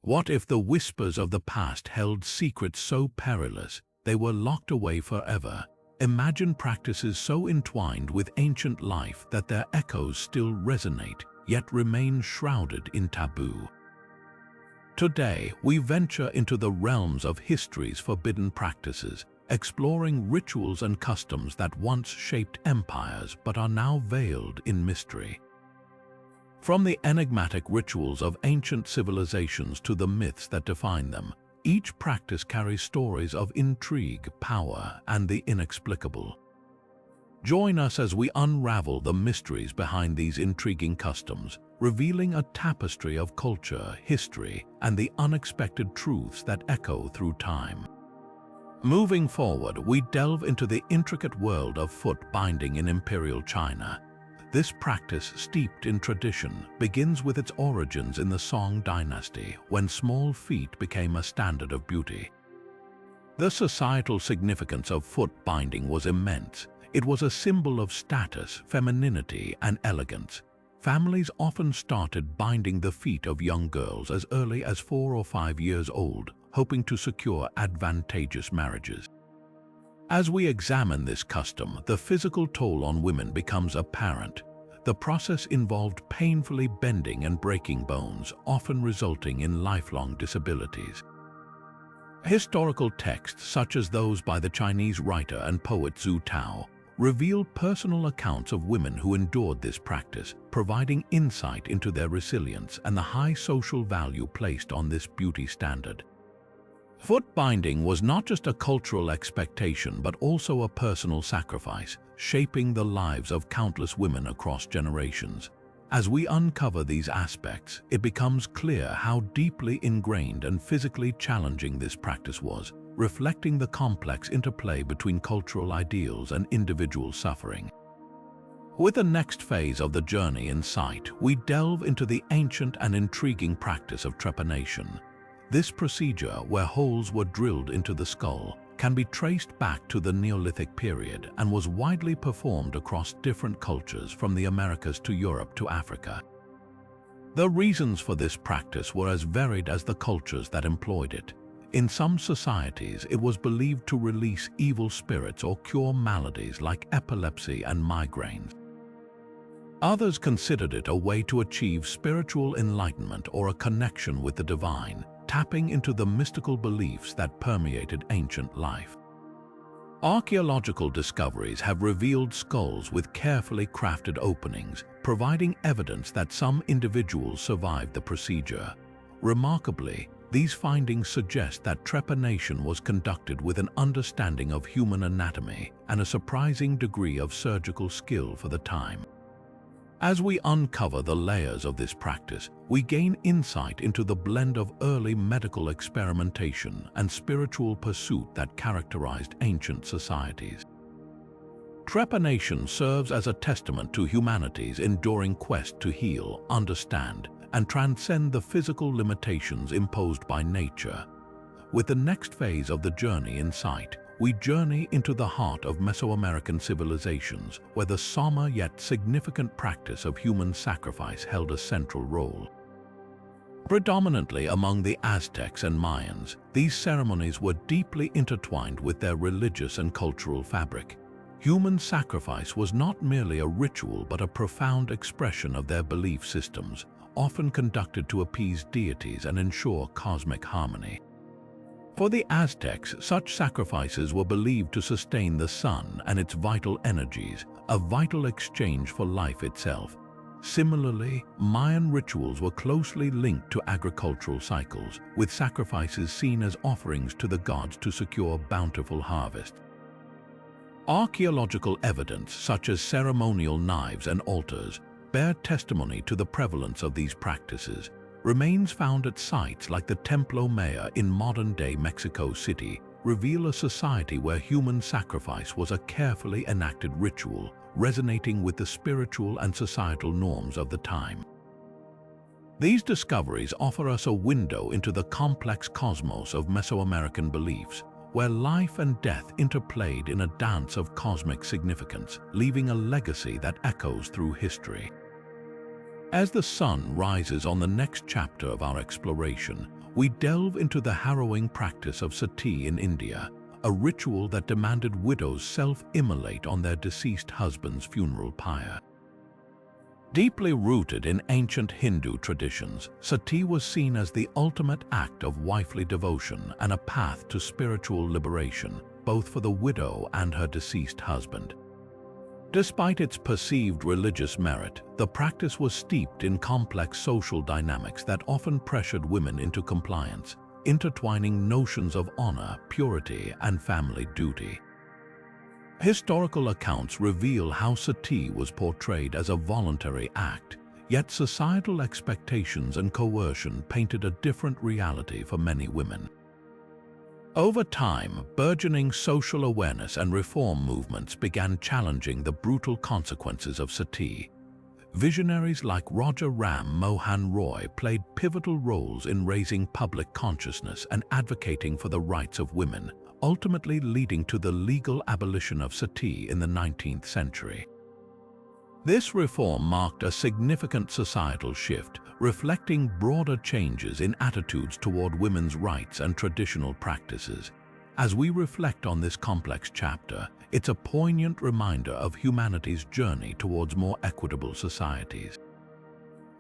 What if the whispers of the past held secrets so perilous they were locked away forever? Imagine practices so entwined with ancient life that their echoes still resonate, yet remain shrouded in taboo. Today, we venture into the realms of history's forbidden practices, exploring rituals and customs that once shaped empires but are now veiled in mystery. From the enigmatic rituals of ancient civilizations to the myths that define them, each practice carries stories of intrigue, power, and the inexplicable. Join us as we unravel the mysteries behind these intriguing customs, revealing a tapestry of culture, history, and the unexpected truths that echo through time. Moving forward, we delve into the intricate world of foot binding in Imperial China. This practice, steeped in tradition, begins with its origins in the Song dynasty, when small feet became a standard of beauty. The societal significance of foot binding was immense. It was a symbol of status, femininity, and elegance. Families often started binding the feet of young girls as early as 4 or 5 years old, hoping to secure advantageous marriages. As we examine this custom, the physical toll on women becomes apparent. The process involved painfully bending and breaking bones, often resulting in lifelong disabilities. Historical texts, such as those by the Chinese writer and poet Zhu Tao, reveal personal accounts of women who endured this practice, providing insight into their resilience and the high social value placed on this beauty standard. Foot binding was not just a cultural expectation but also a personal sacrifice, shaping the lives of countless women across generations. As we uncover these aspects, it becomes clear how deeply ingrained and physically challenging this practice was, reflecting the complex interplay between cultural ideals and individual suffering. With the next phase of the journey in sight, we delve into the ancient and intriguing practice of trepanation. This procedure, where holes were drilled into the skull, can be traced back to the Neolithic period and was widely performed across different cultures from the Americas to Europe to Africa. The reasons for this practice were as varied as the cultures that employed it. In some societies, it was believed to release evil spirits or cure maladies like epilepsy and migraines. Others considered it a way to achieve spiritual enlightenment or a connection with the divine, tapping into the mystical beliefs that permeated ancient life. Archaeological discoveries have revealed skulls with carefully crafted openings, providing evidence that some individuals survived the procedure. Remarkably, these findings suggest that trepanation was conducted with an understanding of human anatomy and a surprising degree of surgical skill for the time. As we uncover the layers of this practice, we gain insight into the blend of early medical experimentation and spiritual pursuit that characterized ancient societies. Trepanation serves as a testament to humanity's enduring quest to heal, understand, and transcend the physical limitations imposed by nature. With the next phase of the journey in sight, we journey into the heart of Mesoamerican civilizations, where the somber yet significant practice of human sacrifice held a central role. Predominantly among the Aztecs and Mayans, these ceremonies were deeply intertwined with their religious and cultural fabric. Human sacrifice was not merely a ritual but a profound expression of their belief systems, often conducted to appease deities and ensure cosmic harmony. For the Aztecs, such sacrifices were believed to sustain the sun and its vital energies, a vital exchange for life itself. Similarly, Mayan rituals were closely linked to agricultural cycles, with sacrifices seen as offerings to the gods to secure bountiful harvest. Archaeological evidence, such as ceremonial knives and altars, bear testimony to the prevalence of these practices. Remains found at sites like the Templo Maya in modern-day Mexico City reveal a society where human sacrifice was a carefully enacted ritual, resonating with the spiritual and societal norms of the time. These discoveries offer us a window into the complex cosmos of Mesoamerican beliefs, where life and death interplayed in a dance of cosmic significance, leaving a legacy that echoes through history. As the sun rises on the next chapter of our exploration, we delve into the harrowing practice of Sati in India, a ritual that demanded widows self-immolate on their deceased husband's funeral pyre. Deeply rooted in ancient Hindu traditions, Sati was seen as the ultimate act of wifely devotion and a path to spiritual liberation, both for the widow and her deceased husband. Despite its perceived religious merit, the practice was steeped in complex social dynamics that often pressured women into compliance, intertwining notions of honor, purity, and family duty. Historical accounts reveal how Sati was portrayed as a voluntary act, yet societal expectations and coercion painted a different reality for many women. Over time, burgeoning social awareness and reform movements began challenging the brutal consequences of Sati. Visionaries like Raja Ram Mohan Roy played pivotal roles in raising public consciousness and advocating for the rights of women, ultimately leading to the legal abolition of Sati in the 19th century. This reform marked a significant societal shift, reflecting broader changes in attitudes toward women's rights and traditional practices. As we reflect on this complex chapter, it's a poignant reminder of humanity's journey towards more equitable societies.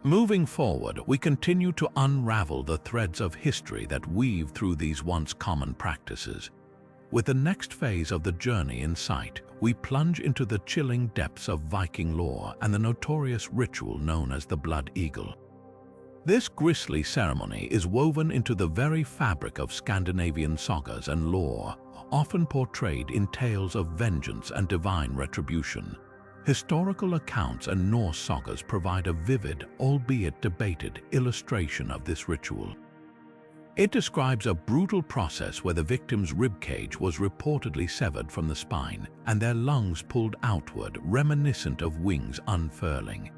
Moving forward, we continue to unravel the threads of history that weave through these once common practices. With the next phase of the journey in sight, we plunge into the chilling depths of Viking lore and the notorious ritual known as the Blood Eagle. This grisly ceremony is woven into the very fabric of Scandinavian sagas and lore, often portrayed in tales of vengeance and divine retribution. Historical accounts and Norse sagas provide a vivid, albeit debated, illustration of this ritual. It describes a brutal process where the victim's ribcage was reportedly severed from the spine and their lungs pulled outward, reminiscent of wings unfurling.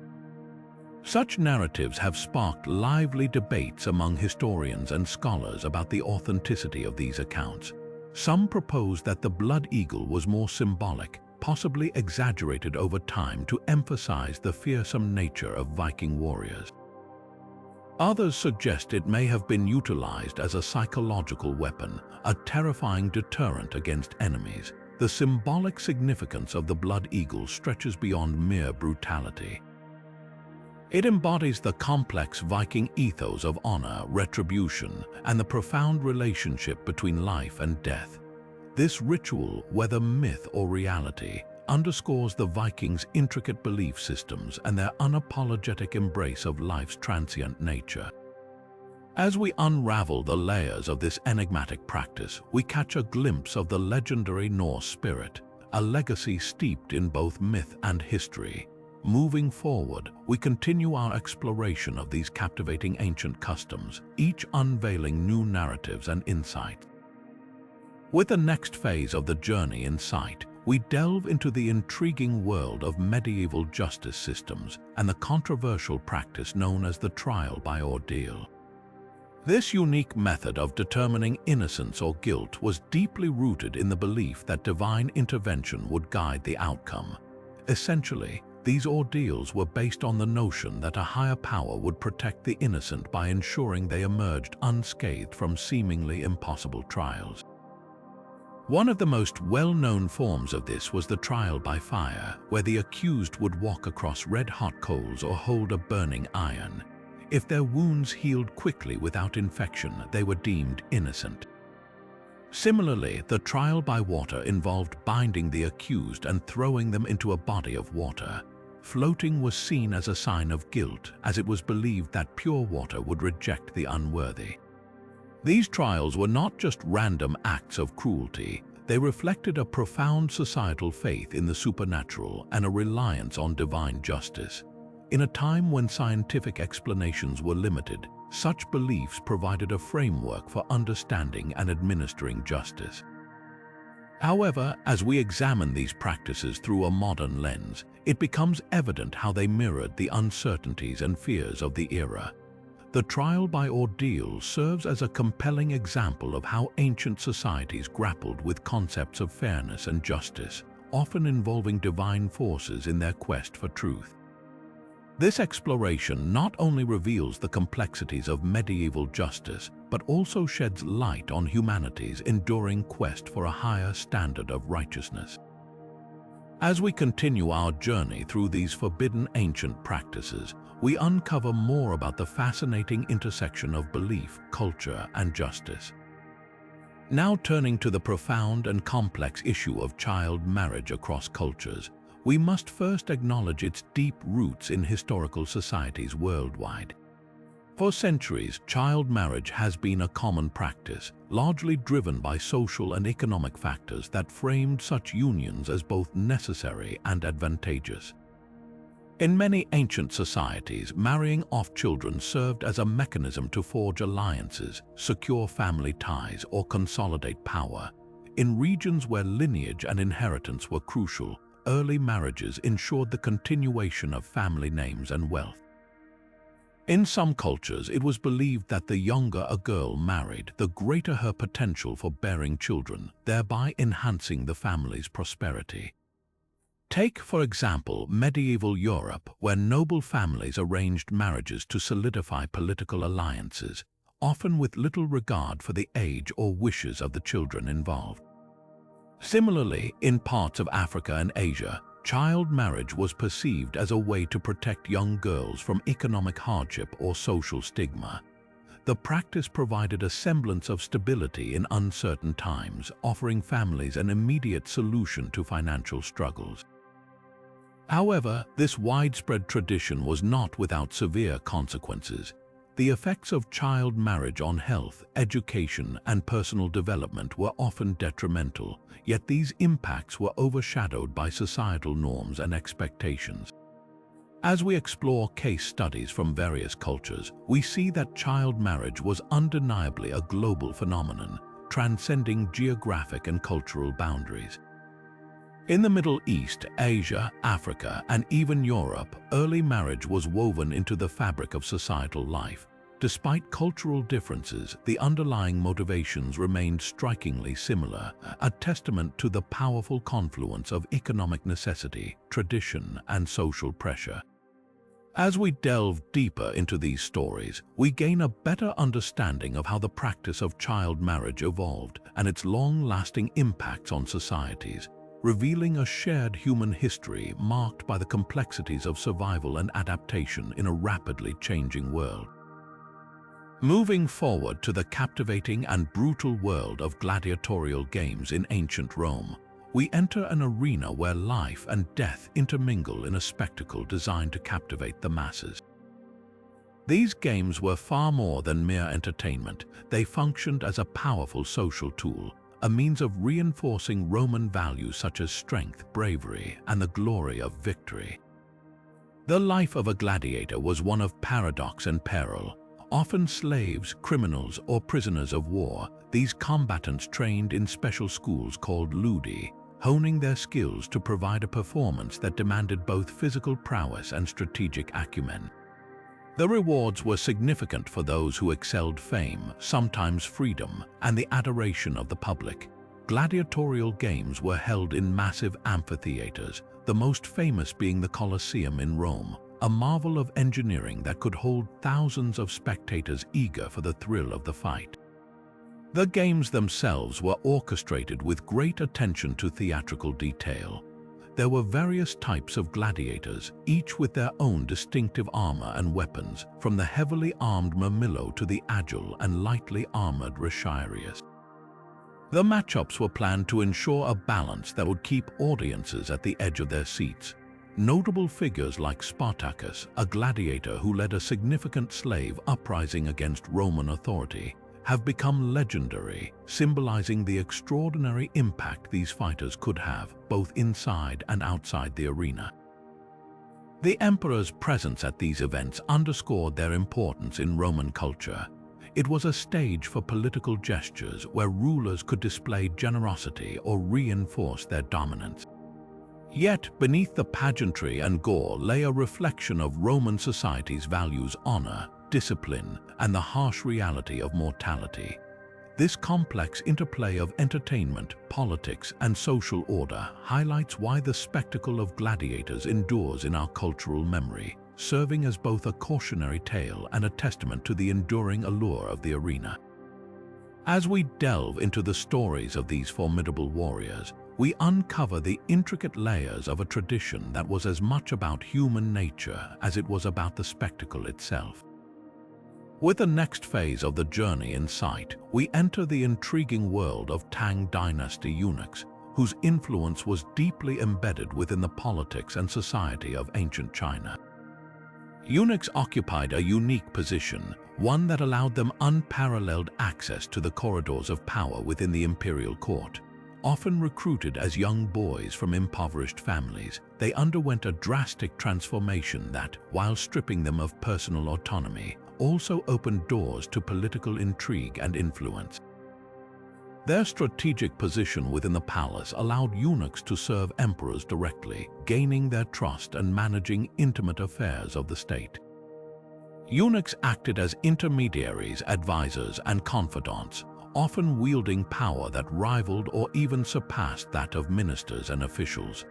Such narratives have sparked lively debates among historians and scholars about the authenticity of these accounts. Some propose that the Blood Eagle was more symbolic, possibly exaggerated over time to emphasize the fearsome nature of Viking warriors. Others suggest it may have been utilized as a psychological weapon, a terrifying deterrent against enemies. The symbolic significance of the Blood Eagle stretches beyond mere brutality. It embodies the complex Viking ethos of honor, retribution, and the profound relationship between life and death. This ritual, whether myth or reality, underscores the Vikings' intricate belief systems and their unapologetic embrace of life's transient nature. As we unravel the layers of this enigmatic practice, we catch a glimpse of the legendary Norse spirit, a legacy steeped in both myth and history. Moving forward, we continue our exploration of these captivating ancient customs, each unveiling new narratives and insights. With the next phase of the journey in sight, we delve into the intriguing world of medieval justice systems and the controversial practice known as the trial by ordeal. This unique method of determining innocence or guilt was deeply rooted in the belief that divine intervention would guide the outcome. Essentially, these ordeals were based on the notion that a higher power would protect the innocent by ensuring they emerged unscathed from seemingly impossible trials. One of the most well-known forms of this was the trial by fire, where the accused would walk across red-hot coals or hold a burning iron. If their wounds healed quickly without infection, they were deemed innocent. Similarly, the trial by water involved binding the accused and throwing them into a body of water. Floating was seen as a sign of guilt, as it was believed that pure water would reject the unworthy. These trials were not just random acts of cruelty, they reflected a profound societal faith in the supernatural and a reliance on divine justice. In a time when scientific explanations were limited, such beliefs provided a framework for understanding and administering justice. However, as we examine these practices through a modern lens, it becomes evident how they mirrored the uncertainties and fears of the era. The trial by ordeal serves as a compelling example of how ancient societies grappled with concepts of fairness and justice, often involving divine forces in their quest for truth. This exploration not only reveals the complexities of medieval justice, but also sheds light on humanity's enduring quest for a higher standard of righteousness. As we continue our journey through these forbidden ancient practices, we uncover more about the fascinating intersection of belief, culture, and justice. Now turning to the profound and complex issue of child marriage across cultures, we must first acknowledge its deep roots in historical societies worldwide. For centuries, child marriage has been a common practice, largely driven by social and economic factors that framed such unions as both necessary and advantageous. In many ancient societies, marrying off children served as a mechanism to forge alliances, secure family ties, or consolidate power. In regions where lineage and inheritance were crucial, early marriages ensured the continuation of family names and wealth. In some cultures, it was believed that the younger a girl married, the greater her potential for bearing children, thereby enhancing the family's prosperity. Take, for example, medieval Europe, where noble families arranged marriages to solidify political alliances, often with little regard for the age or wishes of the children involved. Similarly, in parts of Africa and Asia, child marriage was perceived as a way to protect young girls from economic hardship or social stigma. The practice provided a semblance of stability in uncertain times, offering families an immediate solution to financial struggles. However, this widespread tradition was not without severe consequences. The effects of child marriage on health, education, and personal development were often detrimental, yet these impacts were overshadowed by societal norms and expectations. As we explore case studies from various cultures, we see that child marriage was undeniably a global phenomenon, transcending geographic and cultural boundaries. In the Middle East, Asia, Africa, and even Europe, early marriage was woven into the fabric of societal life. Despite cultural differences, the underlying motivations remained strikingly similar, a testament to the powerful confluence of economic necessity, tradition, and social pressure. As we delve deeper into these stories, we gain a better understanding of how the practice of child marriage evolved and its long-lasting impacts on societies, revealing a shared human history marked by the complexities of survival and adaptation in a rapidly changing world. Moving forward to the captivating and brutal world of gladiatorial games in ancient Rome, we enter an arena where life and death intermingle in a spectacle designed to captivate the masses. These games were far more than mere entertainment. They functioned as a powerful social tool, a means of reinforcing Roman values such as strength, bravery, and the glory of victory. The life of a gladiator was one of paradox and peril. Often slaves, criminals, or prisoners of war, these combatants trained in special schools called ludi, honing their skills to provide a performance that demanded both physical prowess and strategic acumen. The rewards were significant for those who excelled fame, sometimes freedom, and the adoration of the public. Gladiatorial games were held in massive amphitheaters, the most famous being the Colosseum in Rome, a marvel of engineering that could hold thousands of spectators eager for the thrill of the fight. The games themselves were orchestrated with great attention to theatrical detail. There were various types of gladiators, each with their own distinctive armor and weapons, from the heavily armed Murmillo to the agile and lightly armored Retiarius. The matchups were planned to ensure a balance that would keep audiences at the edge of their seats. Notable figures like Spartacus, a gladiator who led a significant slave uprising against Roman authority, have become legendary, symbolizing the extraordinary impact these fighters could have, both inside and outside the arena. The emperor's presence at these events underscored their importance in Roman culture. It was a stage for political gestures where rulers could display generosity or reinforce their dominance. Yet, beneath the pageantry and gore lay a reflection of Roman society's values: honor, discipline, and the harsh reality of mortality. This complex interplay of entertainment, politics, and social order highlights why the spectacle of gladiators endures in our cultural memory, serving as both a cautionary tale and a testament to the enduring allure of the arena. As we delve into the stories of these formidable warriors, we uncover the intricate layers of a tradition that was as much about human nature as it was about the spectacle itself. With the next phase of the journey in sight, we enter the intriguing world of Tang Dynasty eunuchs, whose influence was deeply embedded within the politics and society of ancient China. Eunuchs occupied a unique position, one that allowed them unparalleled access to the corridors of power within the imperial court. Often recruited as young boys from impoverished families, they underwent a drastic transformation that, while stripping them of personal autonomy, also opened doors to political intrigue and influence. Their strategic position within the palace allowed eunuchs to serve emperors directly, gaining their trust and managing intimate affairs of the state. Eunuchs acted as intermediaries, advisors, and confidants, often wielding power that rivaled or even surpassed that of ministers and officials.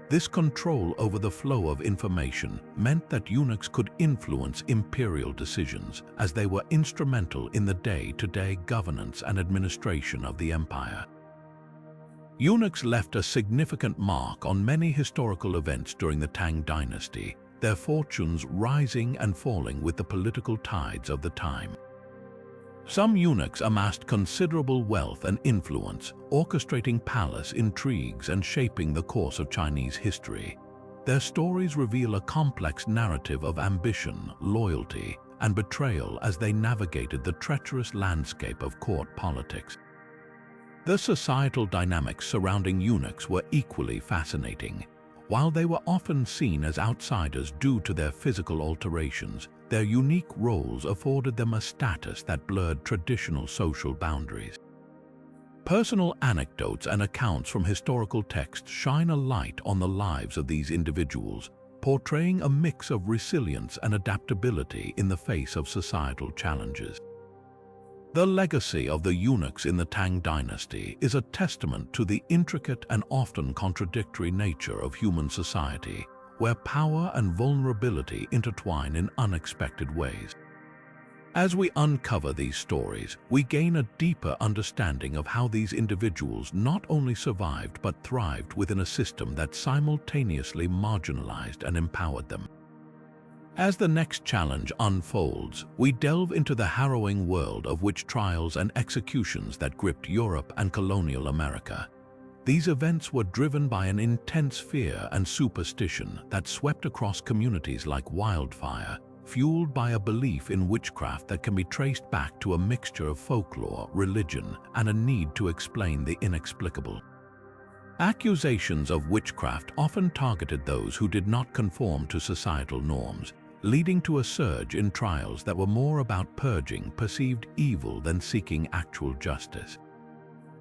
This control over the flow of information meant that eunuchs could influence imperial decisions, as they were instrumental in the day-to-day governance and administration of the empire. Eunuchs left a significant mark on many historical events during the Tang Dynasty, their fortunes rising and falling with the political tides of the time. Some eunuchs amassed considerable wealth and influence, orchestrating palace intrigues and shaping the course of Chinese history. Their stories reveal a complex narrative of ambition, loyalty, and betrayal as they navigated the treacherous landscape of court politics. The societal dynamics surrounding eunuchs were equally fascinating. While they were often seen as outsiders due to their physical alterations, their unique roles afforded them a status that blurred traditional social boundaries. Personal anecdotes and accounts from historical texts shine a light on the lives of these individuals, portraying a mix of resilience and adaptability in the face of societal challenges. The legacy of the eunuchs in the Tang Dynasty is a testament to the intricate and often contradictory nature of human society, where power and vulnerability intertwine in unexpected ways. As we uncover these stories, we gain a deeper understanding of how these individuals not only survived but thrived within a system that simultaneously marginalized and empowered them. As the next challenge unfolds, we delve into the harrowing world of witch trials and executions that gripped Europe and colonial America. These events were driven by an intense fear and superstition that swept across communities like wildfire, fueled by a belief in witchcraft that can be traced back to a mixture of folklore, religion, and a need to explain the inexplicable. Accusations of witchcraft often targeted those who did not conform to societal norms, leading to a surge in trials that were more about purging perceived evil than seeking actual justice.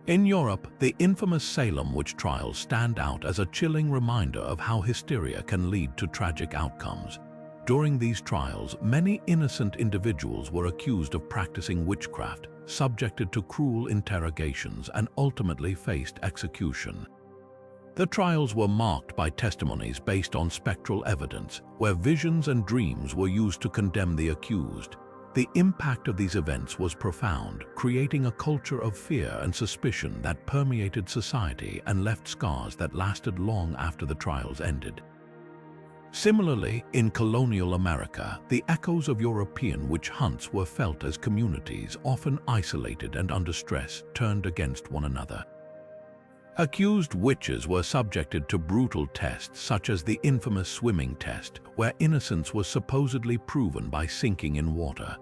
In Europe, the infamous Salem witch trials stand out as a chilling reminder of how hysteria can lead to tragic outcomes. During these trials, many innocent individuals were accused of practicing witchcraft, subjected to cruel interrogations, and ultimately faced execution. The trials were marked by testimonies based on spectral evidence, where visions and dreams were used to condemn the accused. The impact of these events was profound, creating a culture of fear and suspicion that permeated society and left scars that lasted long after the trials ended. Similarly, in colonial America, the echoes of European witch hunts were felt as communities, often isolated and under stress, turned against one another. Accused witches were subjected to brutal tests such as the infamous swimming test, where innocence was supposedly proven by sinking in water.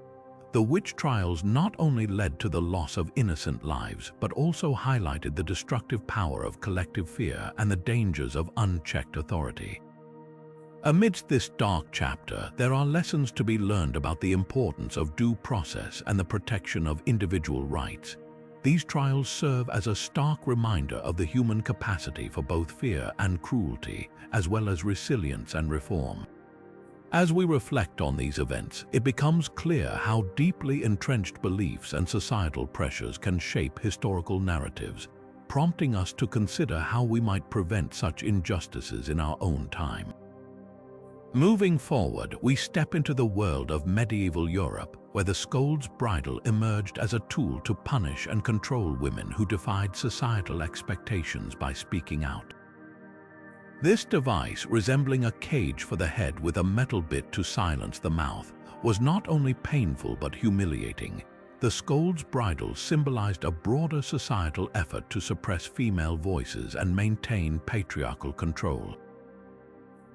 The witch trials not only led to the loss of innocent lives, but also highlighted the destructive power of collective fear and the dangers of unchecked authority. Amidst this dark chapter, there are lessons to be learned about the importance of due process and the protection of individual rights. These trials serve as a stark reminder of the human capacity for both fear and cruelty, as well as resilience and reform. As we reflect on these events, it becomes clear how deeply entrenched beliefs and societal pressures can shape historical narratives, prompting us to consider how we might prevent such injustices in our own time. Moving forward, we step into the world of medieval Europe, where the scold's bridle emerged as a tool to punish and control women who defied societal expectations by speaking out. This device, resembling a cage for the head with a metal bit to silence the mouth, was not only painful but humiliating. The scold's bridle symbolized a broader societal effort to suppress female voices and maintain patriarchal control.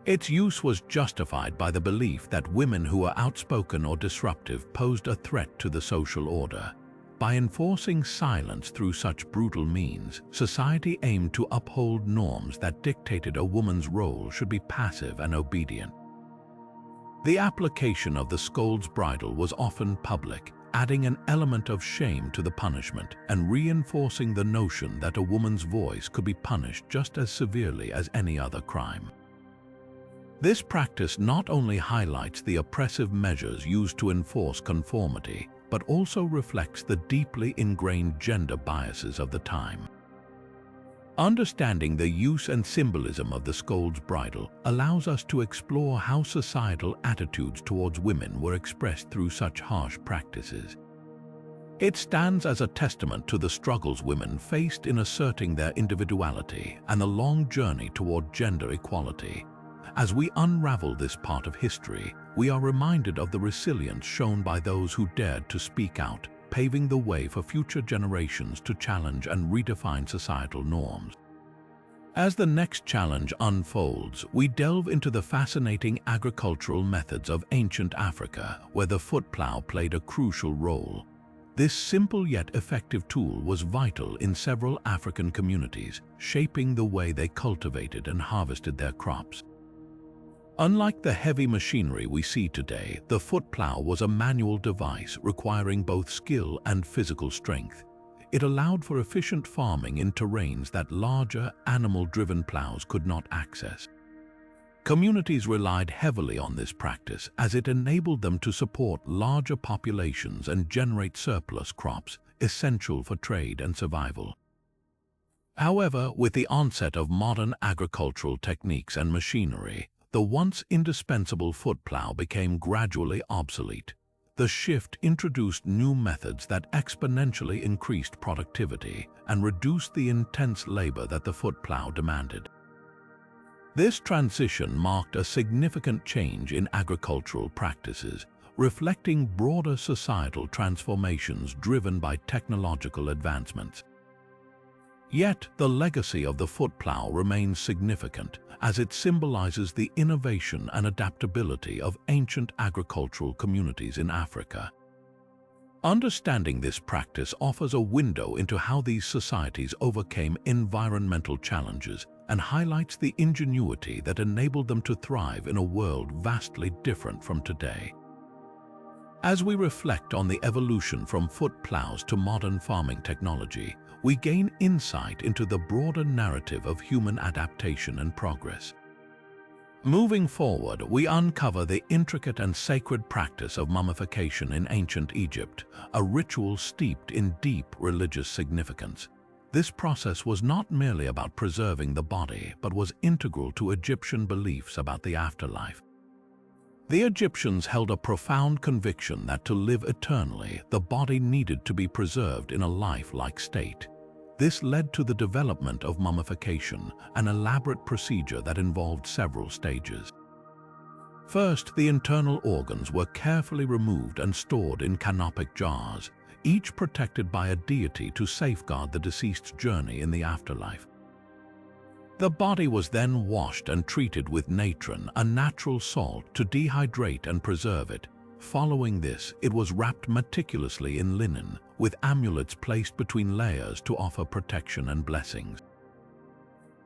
Its use was justified by the belief that women who were outspoken or disruptive posed a threat to the social order. By enforcing silence through such brutal means, society aimed to uphold norms that dictated a woman's role should be passive and obedient. The application of the scold's bridle was often public, adding an element of shame to the punishment and reinforcing the notion that a woman's voice could be punished just as severely as any other crime. This practice not only highlights the oppressive measures used to enforce conformity, but also reflects the deeply ingrained gender biases of the time. Understanding the use and symbolism of the scold's bridle allows us to explore how societal attitudes towards women were expressed through such harsh practices. It stands as a testament to the struggles women faced in asserting their individuality and the long journey toward gender equality. As we unravel this part of history, we are reminded of the resilience shown by those who dared to speak out, paving the way for future generations to challenge and redefine societal norms. As the next challenge unfolds, we delve into the fascinating agricultural methods of ancient Africa, where the footplow played a crucial role. This simple yet effective tool was vital in several African communities, shaping the way they cultivated and harvested their crops. Unlike the heavy machinery we see today, the footplow was a manual device requiring both skill and physical strength. It allowed for efficient farming in terrains that larger, animal-driven plows could not access. Communities relied heavily on this practice as it enabled them to support larger populations and generate surplus crops, essential for trade and survival. However, with the onset of modern agricultural techniques and machinery, the once indispensable footplow became gradually obsolete. The shift introduced new methods that exponentially increased productivity and reduced the intense labor that the footplow demanded. This transition marked a significant change in agricultural practices, reflecting broader societal transformations driven by technological advancements. Yet, the legacy of the footplow remains significant, as it symbolizes the innovation and adaptability of ancient agricultural communities in Africa. Understanding this practice offers a window into how these societies overcame environmental challenges and highlights the ingenuity that enabled them to thrive in a world vastly different from today. As we reflect on the evolution from foot plows to modern farming technology, we gain insight into the broader narrative of human adaptation and progress. Moving forward, we uncover the intricate and sacred practice of mummification in ancient Egypt, a ritual steeped in deep religious significance. This process was not merely about preserving the body, but was integral to Egyptian beliefs about the afterlife. The Egyptians held a profound conviction that to live eternally, the body needed to be preserved in a lifelike state. This led to the development of mummification, an elaborate procedure that involved several stages. First, the internal organs were carefully removed and stored in canopic jars, each protected by a deity to safeguard the deceased's journey in the afterlife. The body was then washed and treated with natron, a natural salt, to dehydrate and preserve it. Following this, it was wrapped meticulously in linen, with amulets placed between layers to offer protection and blessings.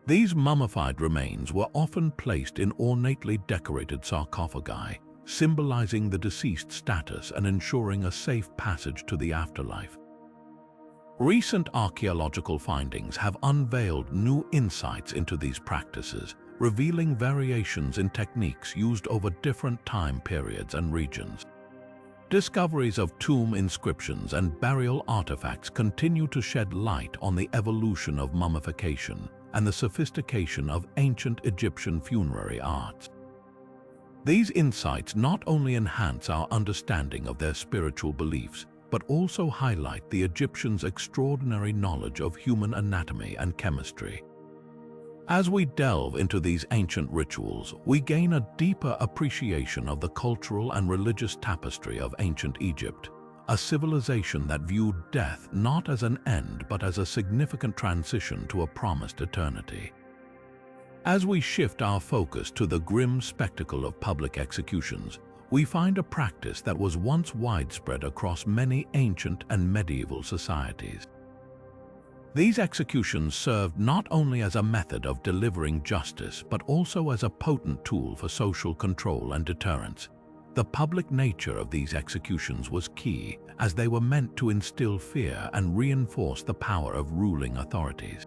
These mummified remains were often placed in ornately decorated sarcophagi, symbolizing the deceased's status and ensuring a safe passage to the afterlife. Recent archaeological findings have unveiled new insights into these practices, revealing variations in techniques used over different time periods and regions. Discoveries of tomb inscriptions and burial artifacts continue to shed light on the evolution of mummification and the sophistication of ancient Egyptian funerary arts. These insights not only enhance our understanding of their spiritual beliefs, but also highlight the Egyptians' extraordinary knowledge of human anatomy and chemistry. As we delve into these ancient rituals, we gain a deeper appreciation of the cultural and religious tapestry of ancient Egypt, a civilization that viewed death not as an end but as a significant transition to a promised eternity. As we shift our focus to the grim spectacle of public executions, we find a practice that was once widespread across many ancient and medieval societies. These executions served not only as a method of delivering justice but also as a potent tool for social control and deterrence. The public nature of these executions was key, as they were meant to instill fear and reinforce the power of ruling authorities.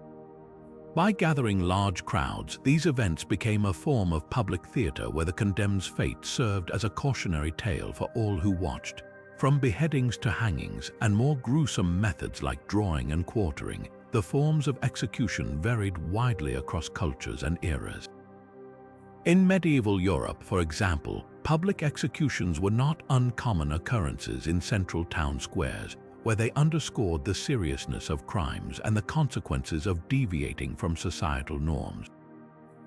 By gathering large crowds, these events became a form of public theater where the condemned's fate served as a cautionary tale for all who watched. From beheadings to hangings and more gruesome methods like drawing and quartering, the forms of execution varied widely across cultures and eras. In medieval Europe, for example, public executions were not uncommon occurrences in central town squares, where they underscored the seriousness of crimes and the consequences of deviating from societal norms.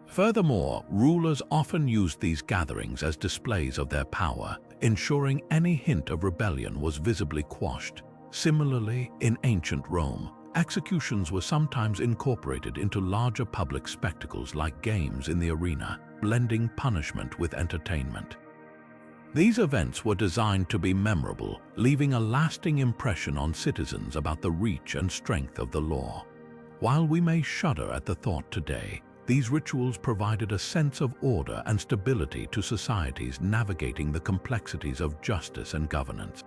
Furthermore, rulers often used these gatherings as displays of their power, ensuring any hint of rebellion was visibly quashed. Similarly, in ancient Rome, executions were sometimes incorporated into larger public spectacles like games in the arena, blending punishment with entertainment. These events were designed to be memorable, leaving a lasting impression on citizens about the reach and strength of the law. While we may shudder at the thought today, these rituals provided a sense of order and stability to societies navigating the complexities of justice and governance.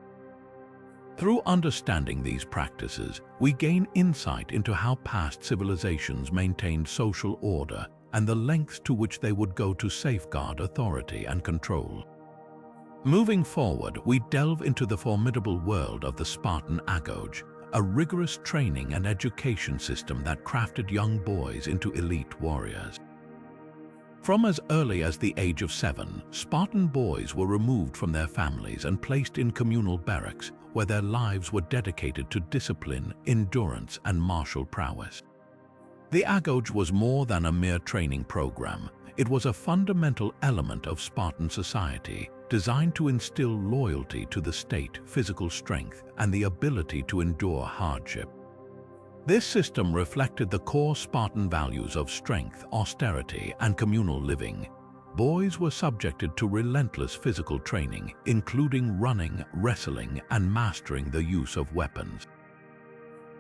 Through understanding these practices, we gain insight into how past civilizations maintained social order and the lengths to which they would go to safeguard authority and control. Moving forward, we delve into the formidable world of the Spartan agoge, a rigorous training and education system that crafted young boys into elite warriors. From as early as the age of 7, Spartan boys were removed from their families and placed in communal barracks, where their lives were dedicated to discipline, endurance, and martial prowess. The agoge was more than a mere training program. It was a fundamental element of Spartan society, designed to instill loyalty to the state, physical strength, and the ability to endure hardship. This system reflected the core Spartan values of strength, austerity, and communal living. Boys were subjected to relentless physical training, including running, wrestling, and mastering the use of weapons.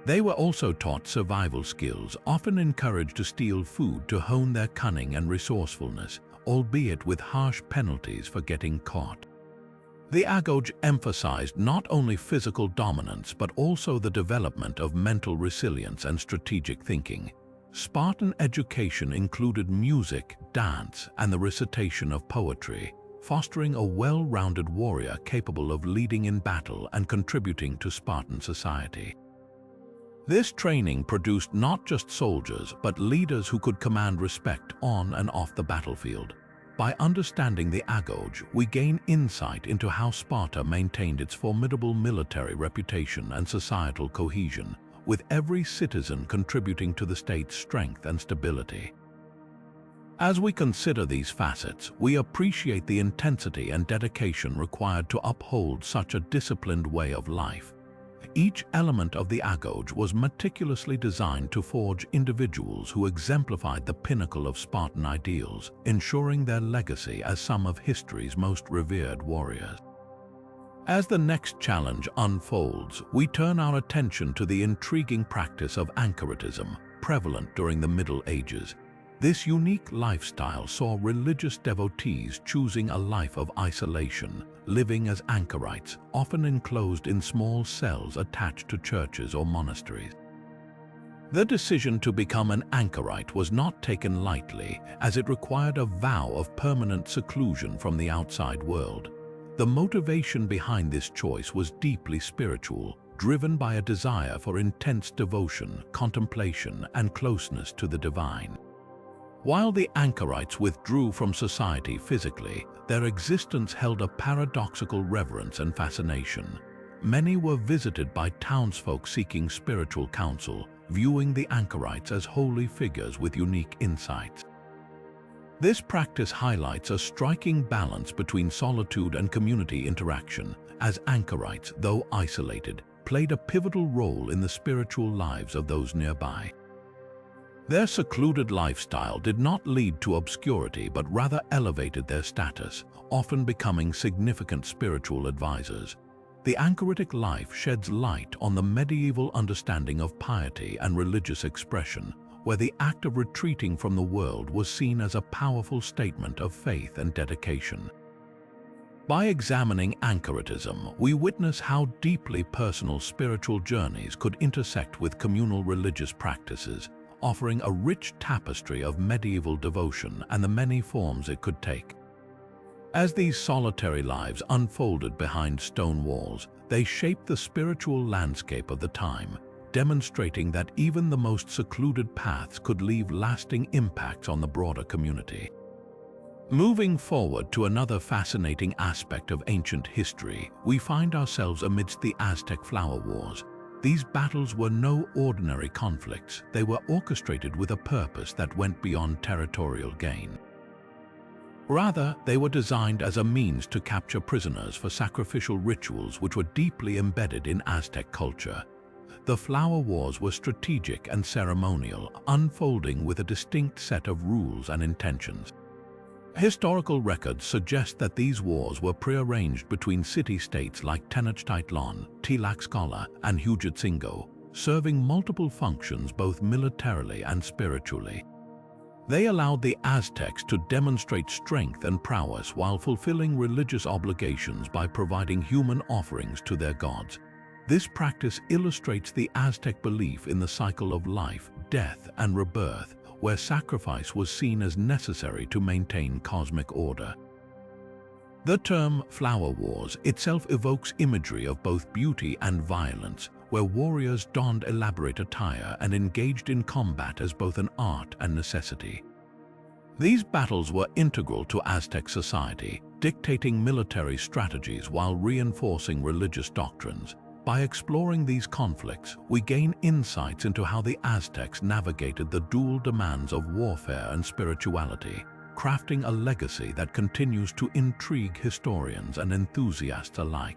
They were also taught survival skills, often encouraged to steal food to hone their cunning and resourcefulness, albeit with harsh penalties for getting caught. The agoge emphasized not only physical dominance but also the development of mental resilience and strategic thinking. Spartan education included music, dance, and the recitation of poetry, fostering a well-rounded warrior capable of leading in battle and contributing to Spartan society. This training produced not just soldiers, but leaders who could command respect on and off the battlefield. By understanding the agoge, we gain insight into how Sparta maintained its formidable military reputation and societal cohesion, with every citizen contributing to the state's strength and stability. As we consider these facets, we appreciate the intensity and dedication required to uphold such a disciplined way of life. Each element of the agoge was meticulously designed to forge individuals who exemplified the pinnacle of Spartan ideals, ensuring their legacy as some of history's most revered warriors. As the next challenge unfolds, we turn our attention to the intriguing practice of anchoritism, prevalent during the Middle Ages. This unique lifestyle saw religious devotees choosing a life of isolation, living as anchorites, often enclosed in small cells attached to churches or monasteries. The decision to become an anchorite was not taken lightly, as it required a vow of permanent seclusion from the outside world. The motivation behind this choice was deeply spiritual, driven by a desire for intense devotion, contemplation, and closeness to the divine. While the anchorites withdrew from society physically, their existence held a paradoxical reverence and fascination. Many were visited by townsfolk seeking spiritual counsel, viewing the anchorites as holy figures with unique insights. This practice highlights a striking balance between solitude and community interaction, as anchorites, though isolated, played a pivotal role in the spiritual lives of those nearby. Their secluded lifestyle did not lead to obscurity but rather elevated their status, often becoming significant spiritual advisors. The anchoritic life sheds light on the medieval understanding of piety and religious expression, where the act of retreating from the world was seen as a powerful statement of faith and dedication. By examining anchoritism, we witness how deeply personal spiritual journeys could intersect with communal religious practices, offering a rich tapestry of medieval devotion and the many forms it could take. As these solitary lives unfolded behind stone walls, they shaped the spiritual landscape of the time, demonstrating that even the most secluded paths could leave lasting impacts on the broader community. Moving forward to another fascinating aspect of ancient history, we find ourselves amidst the Aztec flower wars. These battles were no ordinary conflicts. They were orchestrated with a purpose that went beyond territorial gain. Rather, they were designed as a means to capture prisoners for sacrificial rituals which were deeply embedded in Aztec culture. The flower wars were strategic and ceremonial, unfolding with a distinct set of rules and intentions. Historical records suggest that these wars were prearranged between city-states like Tenochtitlan, Tlaxcala, and Huejotzingo, serving multiple functions both militarily and spiritually. They allowed the Aztecs to demonstrate strength and prowess while fulfilling religious obligations by providing human offerings to their gods. This practice illustrates the Aztec belief in the cycle of life, death, and rebirth, where sacrifice was seen as necessary to maintain cosmic order. The term flower wars itself evokes imagery of both beauty and violence, where warriors donned elaborate attire and engaged in combat as both an art and necessity. These battles were integral to Aztec society, dictating military strategies while reinforcing religious doctrines. By exploring these conflicts, we gain insights into how the Aztecs navigated the dual demands of warfare and spirituality, crafting a legacy that continues to intrigue historians and enthusiasts alike.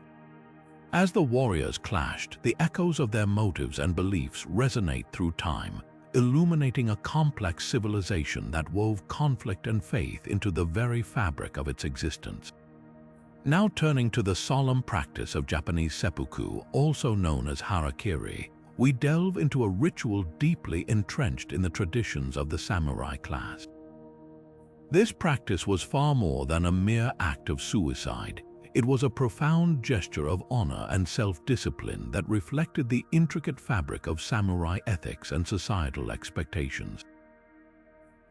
As the warriors clashed, the echoes of their motives and beliefs resonate through time, illuminating a complex civilization that wove conflict and faith into the very fabric of its existence. Now turning to the solemn practice of Japanese seppuku, also known as harakiri, we delve into a ritual deeply entrenched in the traditions of the samurai class. This practice was far more than a mere act of suicide. It was a profound gesture of honor and self-discipline that reflected the intricate fabric of samurai ethics and societal expectations.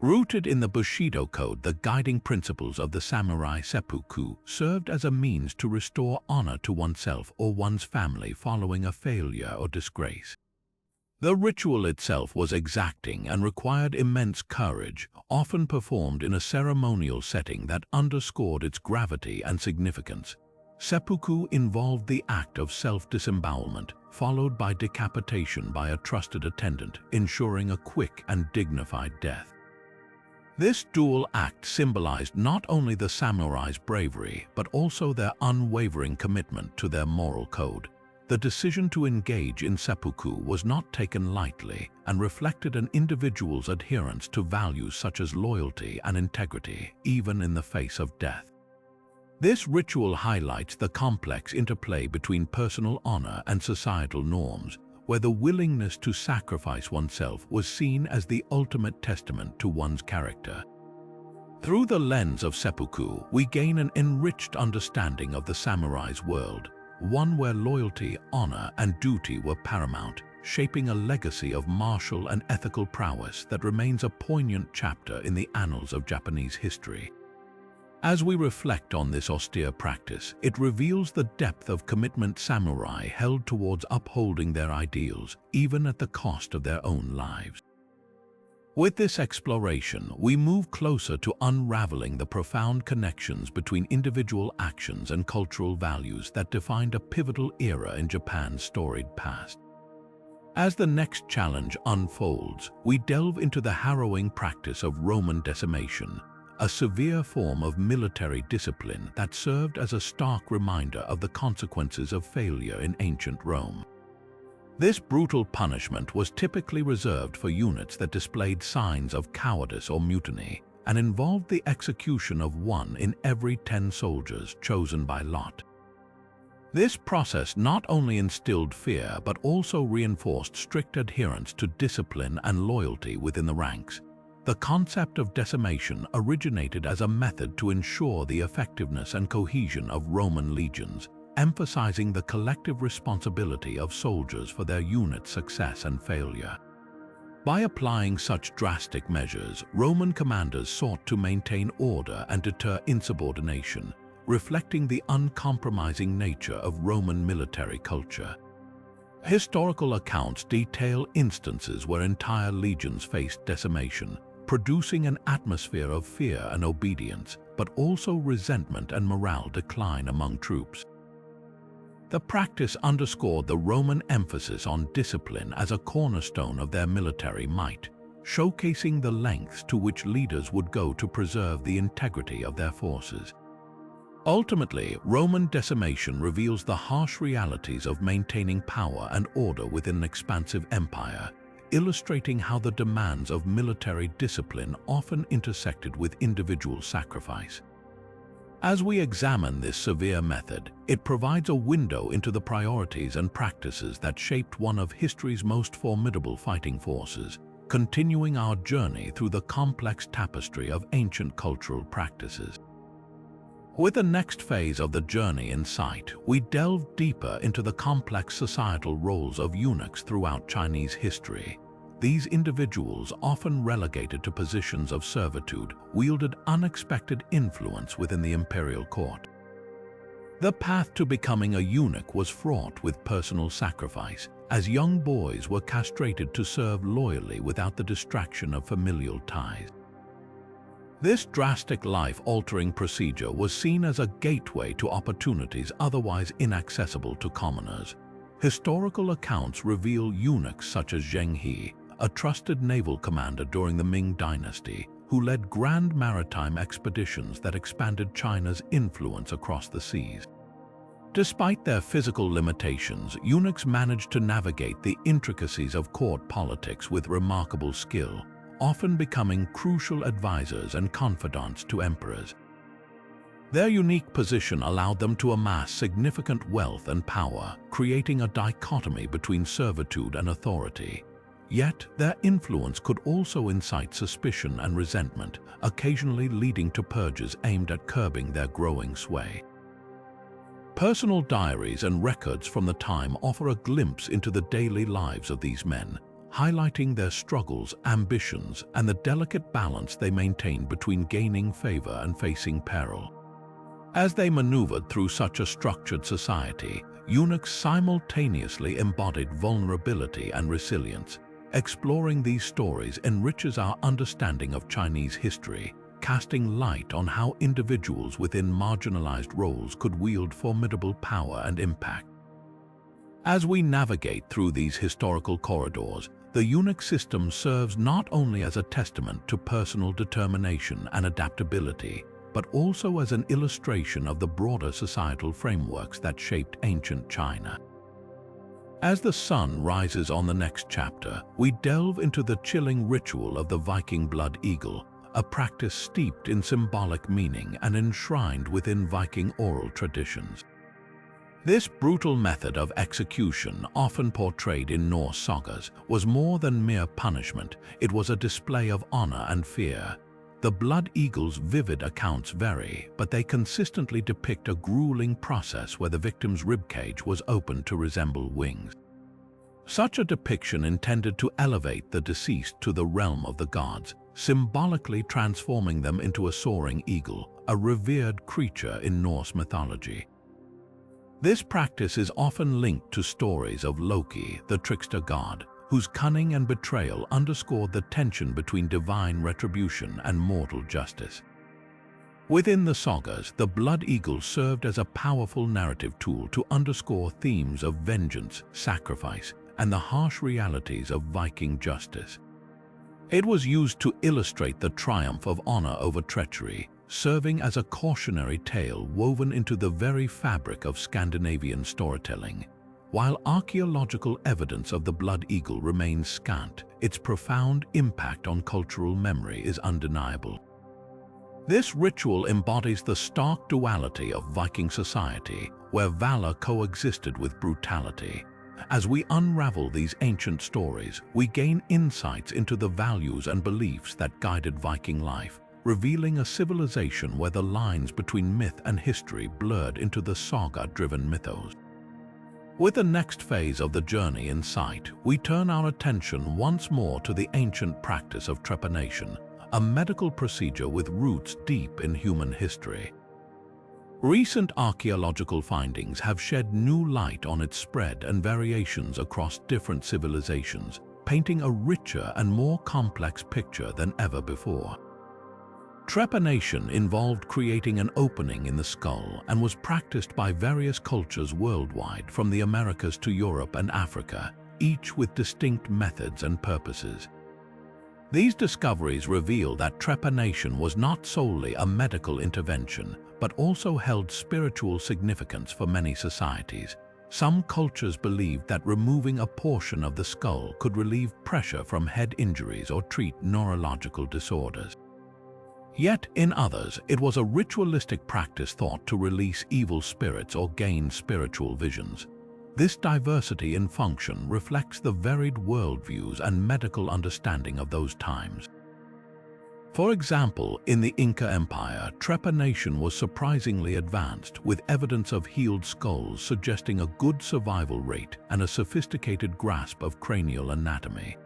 Rooted in the Bushido code, the guiding principles of the samurai seppuku served as a means to restore honor to oneself or one's family following a failure or disgrace. The ritual itself was exacting and required immense courage, often performed in a ceremonial setting that underscored its gravity and significance. Seppuku involved the act of self-disembowelment, followed by decapitation by a trusted attendant, ensuring a quick and dignified death. This dual act symbolized not only the samurai's bravery, but also their unwavering commitment to their moral code. The decision to engage in seppuku was not taken lightly and reflected an individual's adherence to values such as loyalty and integrity, even in the face of death. This ritual highlights the complex interplay between personal honor and societal norms, where the willingness to sacrifice oneself was seen as the ultimate testament to one's character. Through the lens of seppuku, we gain an enriched understanding of the samurai's world, one where loyalty, honor, and duty were paramount, shaping a legacy of martial and ethical prowess that remains a poignant chapter in the annals of Japanese history. As we reflect on this austere practice, it reveals the depth of commitment samurai held towards upholding their ideals, even at the cost of their own lives. With this exploration, we move closer to unraveling the profound connections between individual actions and cultural values that defined a pivotal era in Japan's storied past. As the next challenge unfolds, we delve into the harrowing practice of Roman decimation, a severe form of military discipline that served as a stark reminder of the consequences of failure in ancient Rome. This brutal punishment was typically reserved for units that displayed signs of cowardice or mutiny, and involved the execution of 1 in every 10 soldiers chosen by lot. This process not only instilled fear but also reinforced strict adherence to discipline and loyalty within the ranks. The concept of decimation originated as a method to ensure the effectiveness and cohesion of Roman legions, emphasizing the collective responsibility of soldiers for their unit's success and failure. By applying such drastic measures, Roman commanders sought to maintain order and deter insubordination, reflecting the uncompromising nature of Roman military culture. Historical accounts detail instances where entire legions faced decimation, producing an atmosphere of fear and obedience, but also resentment and morale decline among troops. The practice underscored the Roman emphasis on discipline as a cornerstone of their military might, showcasing the lengths to which leaders would go to preserve the integrity of their forces. Ultimately, Roman decimation reveals the harsh realities of maintaining power and order within an expansive empire, illustrating how the demands of military discipline often intersected with individual sacrifice. As we examine this severe method, it provides a window into the priorities and practices that shaped one of history's most formidable fighting forces, continuing our journey through the complex tapestry of ancient cultural practices. With the next phase of the journey in sight, we delve deeper into the complex societal roles of eunuchs throughout Chinese history. These individuals, often relegated to positions of servitude, wielded unexpected influence within the imperial court. The path to becoming a eunuch was fraught with personal sacrifice, as young boys were castrated to serve loyally without the distraction of familial ties. This drastic life-altering procedure was seen as a gateway to opportunities otherwise inaccessible to commoners. Historical accounts reveal eunuchs such as Zheng He, a trusted naval commander during the Ming dynasty, who led grand maritime expeditions that expanded China's influence across the seas. Despite their physical limitations, eunuchs managed to navigate the intricacies of court politics with remarkable skill, often becoming crucial advisors and confidants to emperors. Their unique position allowed them to amass significant wealth and power, creating a dichotomy between servitude and authority. Yet, their influence could also incite suspicion and resentment, occasionally leading to purges aimed at curbing their growing sway. Personal diaries and records from the time offer a glimpse into the daily lives of these men, highlighting their struggles, ambitions, and the delicate balance they maintained between gaining favor and facing peril. As they maneuvered through such a structured society, eunuchs simultaneously embodied vulnerability and resilience. Exploring these stories enriches our understanding of Chinese history, casting light on how individuals within marginalized roles could wield formidable power and impact. As we navigate through these historical corridors, the eunuch system serves not only as a testament to personal determination and adaptability, but also as an illustration of the broader societal frameworks that shaped ancient China. As the sun rises on the next chapter, we delve into the chilling ritual of the Viking Blood Eagle, a practice steeped in symbolic meaning and enshrined within Viking oral traditions. This brutal method of execution, often portrayed in Norse sagas, was more than mere punishment. It was a display of honor and fear. The Blood Eagle's vivid accounts vary, but they consistently depict a grueling process where the victim's ribcage was opened to resemble wings. Such a depiction intended to elevate the deceased to the realm of the gods, symbolically transforming them into a soaring eagle, a revered creature in Norse mythology. This practice is often linked to stories of Loki, the trickster god, whose cunning and betrayal underscored the tension between divine retribution and mortal justice. Within the sagas, the Blood Eagle served as a powerful narrative tool to underscore themes of vengeance, sacrifice, and the harsh realities of Viking justice. It was used to illustrate the triumph of honor over treachery, serving as a cautionary tale woven into the very fabric of Scandinavian storytelling. While archaeological evidence of the Blood Eagle remains scant, its profound impact on cultural memory is undeniable. This ritual embodies the stark duality of Viking society, where valor coexisted with brutality. As we unravel these ancient stories, we gain insights into the values and beliefs that guided Viking life, revealing a civilization where the lines between myth and history blurred into the saga-driven mythos. With the next phase of the journey in sight, we turn our attention once more to the ancient practice of trepanation, a medical procedure with roots deep in human history. Recent archaeological findings have shed new light on its spread and variations across different civilizations, painting a richer and more complex picture than ever before. Trepanation involved creating an opening in the skull and was practiced by various cultures worldwide, from the Americas to Europe and Africa, each with distinct methods and purposes. These discoveries reveal that trepanation was not solely a medical intervention, but also held spiritual significance for many societies. Some cultures believed that removing a portion of the skull could relieve pressure from head injuries or treat neurological disorders. Yet in others, it was a ritualistic practice thought to release evil spirits or gain spiritual visions. This diversity in function reflects the varied worldviews and medical understanding of those times. For example, in the Inca Empire, trepanation was surprisingly advanced, with evidence of healed skulls suggesting a good survival rate and a sophisticated grasp of cranial anatomy.